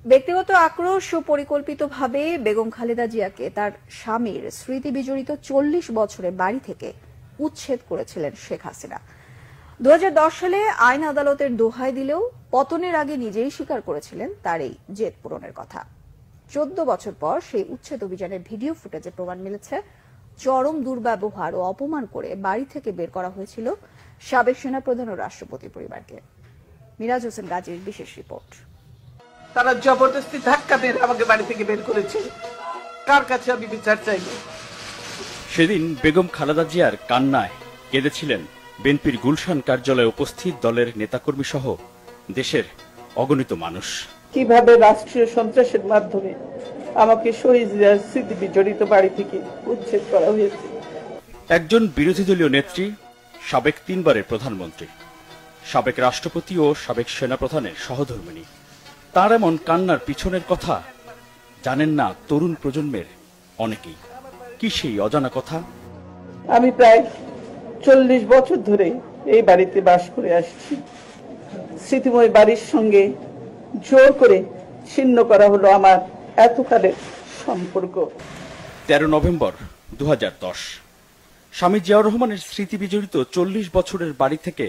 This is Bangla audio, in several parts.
ব্যক্তিগত আক্রোশ ও পরিকল্পিতভাবে বেগম খালেদা জিয়াকে তার স্বামীর স্মৃতি বিজড়িত ৪০ বছরের বাড়ি থেকে উচ্ছেদ করেছিলেন শেখ হাসিনা। ২০১০ সালে আইন আদালতের দোহাই দিলেও পতনের আগে নিজেই স্বীকার করেছিলেন তার এই জেদ পূরণের কথা। ১৪ বছর পর সেই উচ্ছেদ অভিযানের ভিডিও ফুটেজে প্রমাণ মিলেছে চরম দুর্ব্যবহার ও অপমান করে বাড়ি থেকে বের করা হয়েছিল সাবেক সেনাপ্রধান ও রাষ্ট্রপতি পরিবারকে। মিরাজ হোসেন গাজীর বিশেষ রিপোর্ট। তারা জবরদস্তি ধাক্কা মেরে আমাকে বাড়ি থেকে বের করেছে। কার কাছে আমি বিচার চাইব? সেদিন বেগম খালেদা জিয়ার কান্নায় কেঁদেছিলেন বিএনপির গুলশান কার্যালয়ে উপস্থিত দলের নেতাকর্মী সহ দেশের অগণিত মানুষ। কিভাবে রাষ্ট্রীয় সন্ত্রাসের মাধ্যমে আমাকে শহীদ জিয়ার স্মৃতি বিজড়িত বাড়ি থেকে উচ্ছেদ করা হয়েছে। একজন বিরোধী দলীয় নেত্রী, সাবেক ৩ বারের প্রধানমন্ত্রী, সাবেক রাষ্ট্রপতি ও সাবেক সেনাপ্রধানের সহধর্মিণী, তার এমন কান্নার পিছনের কথা জানেন না তরুণ প্রজন্মের অনেকেই। কি সেই অজানা কথা? আমি প্রায় ৪০ বছর ধরে এই বাড়িতে বাস করে আসছি। স্মৃতিময় বাড়ির সঙ্গে জোর করে ছিন্ন করা হলো আমার এতকালের সম্পর্ক। ১৩ নভেম্বর ২০১০ স্বামী জিয়াউর রহমানের স্মৃতি বিজড়িত ৪০ বছরের বাড়ি থেকে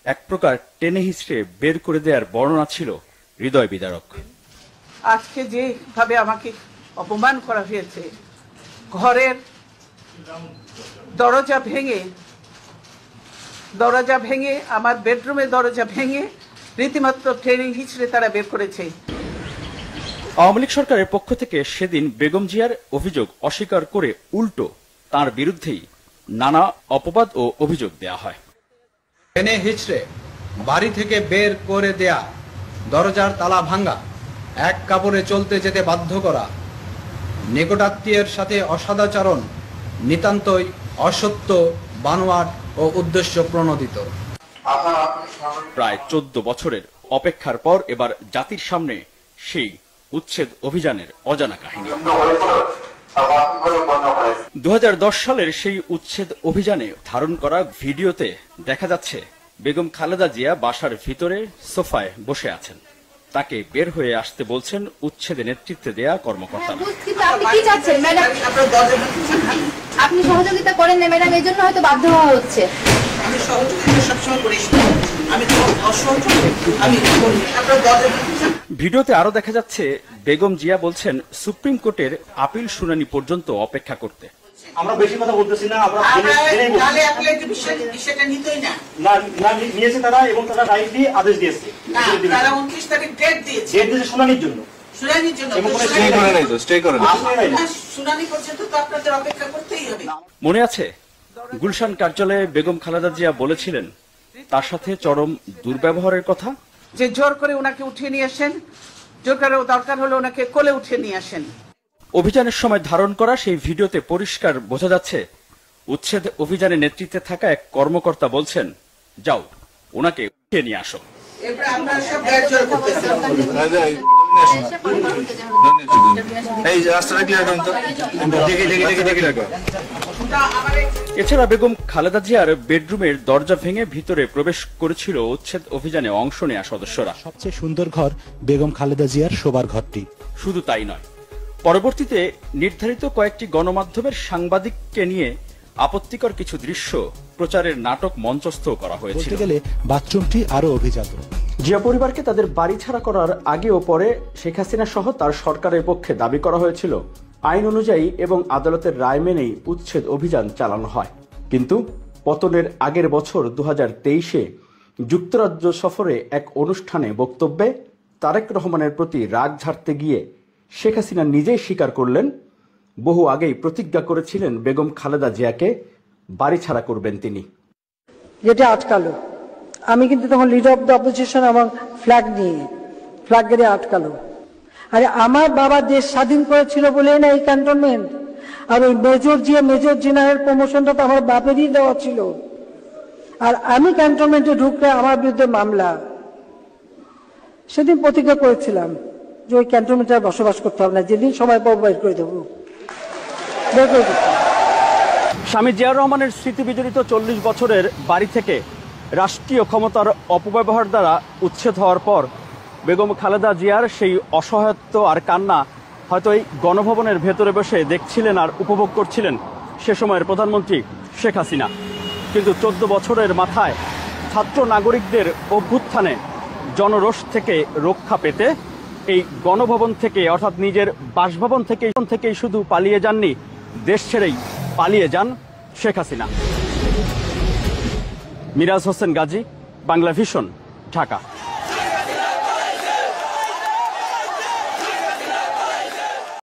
এক প্রকার টেনে হিঁচড়ে বের করে দেওয়ার বর্ণনা ছিল হৃদয় বিদারক। আজকে যেভাবে আমাকে অপমান করা হয়েছে, ঘরের দরজা ভেঙে আমার বেডরুমের দরজা ভেঙে রীতিমাত্র ট্রেনে হিঁচড়ে তারা বের করেছে। আওয়ামী লীগ সরকারের পক্ষ থেকে সেদিন বেগম জিয়ার অভিযোগ অস্বীকার করে উল্টো তার বিরুদ্ধেই নানা অপবাদ ও অভিযোগ দেয়া হয়। টেনে হিঁচড়ে বাড়ি থেকে বের করে দেয়া, দরজার তালা ভাঙ্গা, এক কাপড়ে চলতে যেতে বাধ্য করা, নিকটাত্মীয়ের সাথে অসদাচরণ নিতান্তই অসত্য, বানোয়াট ও উদ্দেশ্য প্রণোদিত। প্রায় ১৪ বছরের অপেক্ষার পর এবার জাতির সামনে সেই উচ্ছেদ অভিযানের অজানা কাহিনী। ২০১০ সালের সেই উচ্ছেদ অভিযানে ধারণ করা ভিডিওতে দেখা যাচ্ছে বেগম খালেদা জিয়া বাসার ভিতরে সোফায় বসে আছেন। তাকে বের হয়ে আসতে বলছেন উচ্ছেদে নেতৃত্বে দেয়া কর্মকর্তারা। আপনি সহযোগিতা করেন না ম্যাডাম, এই জন্য হয়তো বাধ্য হওয়া হচ্ছে। আমি সহযোগিতা সবসময় করি, আমি তো ভিডিওতে আরো দেখা যাচ্ছে বেগম জিয়া বলছেন সুপ্রিম কোর্টের আপিল শুনানি পর্যন্ত অপেক্ষা করতে। আমরা বেশি কথা বলতেছি না, আমরা বিষয়টা নিতেই না নিয়েছে তারা, এবং তারা রাইটলি আদেশ দিয়েছে। তারা 29 তারিখ ডেট দিয়েছে শুনানির জন্য। মনে আছে গুলশান কার্যালয়ে বেগম খালেদা জিয়া বলেছিলেন তার সাথে চরম দুর্ব্যবহারের কথা, যে জোর করে ওনাকে উঠিয়ে নিয়ে আসেন, জোর করে দরকার হলে ওনাকে কোলে উঠিয়ে নিয়ে আসেন। অভিযানের সময় ধারণ করা সেই ভিডিওতে পরিষ্কার বোঝা যাচ্ছে উচ্ছেদ অভিযানে নেতৃত্বে থাকা এক কর্মকর্তা বলছেন, যাও ওনাকে উঠিয়ে নিয়ে আসো। এছাড়া বেগম খালেদা জিয়ার বেডরুমের দরজা ভেঙে ভিতরে প্রবেশ করেছিল উচ্ছেদ অভিযানে অংশ নেয়া সদস্যরা। সবচেয়ে সুন্দর ঘর বেগম খালেদা জিয়ার শোবার ঘরটি। শুধু তাই নয়, পরবর্তীতে নির্ধারিত কয়েকটি গণমাধ্যমের সাংবাদিককে নিয়ে আপত্তিকর কিছু দৃশ্য প্রচারের নাটক মঞ্চস্থ করা হয়েছিল। বলতে গেলে বাথরুমটি আরো অভিজাত। জিয়া পরিবারকে তাদের বাড়ি ছাড়া করার আগে ও পরে শেখ হাসিনা সহ তার সরকারের পক্ষে দাবি করা হয়েছিল আইন অনুযায়ী এবং আদালতের রায় মেনেই উচ্ছেদ অভিযান চালানো হয়। কিন্তু পতনের আগের বছর ২০২৩-এ যুক্তরাজ্য সফরে এক অনুষ্ঠানে বক্তব্যে তারেক রহমানের প্রতি রাগ ঝাড়তে গিয়ে শেখ হাসিনা নিজেই স্বীকার করলেন বহু আগেই প্রতিজ্ঞা করেছিলেন বেগম খালেদা জিয়াকে বাড়ি ছাড়া করবেন তিনি। যেটা আটকালো, আমি কিন্তু তখন লিডার অব দ্য অপোজিশন এবং ফ্ল্যাগ গেড়ে আটকালো। আরে আমার বাবা দেশ স্বাধীন করেছিল বলেই না এই ক্যান্টনমেন্ট। আর ওই মেজর জেনারেল প্রমোশনটা তো আমার বাপেরই দেওয়া ছিল। আর আমি ক্যান্টনমেন্টে ঢুকলে আমার বিরুদ্ধে মামলা। সেদিন প্রতিজ্ঞা করেছিলাম যে ওই ক্যান্টনমেন্টে বসবাস করতে হবে না, যেদিন সময় পাবো বের করে দেবো। স্বামী জিয়াউর রহমানের স্মৃতি বিজড়িত ৪০ বছরের বাড়ি থেকে রাষ্ট্রীয় ক্ষমতার অপব্যবহার দ্বারা উচ্ছেদ হওয়ার পর বেগম খালেদা জিয়ার সেই অসহায়ত্ব আর কান্না হয়তো এই গণভবনের ভেতরে বসে দেখছিলেন আর উপভোগ করছিলেন সে সময়ের প্রধানমন্ত্রী শেখ হাসিনা। কিন্তু 14 বছরের মাথায় ছাত্র নাগরিকদের অভ্যুত্থানে জনরোষ থেকে রক্ষা পেতে এই গণভবন থেকে অর্থাৎ নিজের বাসভবন থেকেই শুধু পালিয়ে যাননি, দেশ ছেড়েই পালিয়ে যান শেখ হাসিনা। মিরাজ হোসেন গাজী, বাংলা ভিশন, ঢাকা।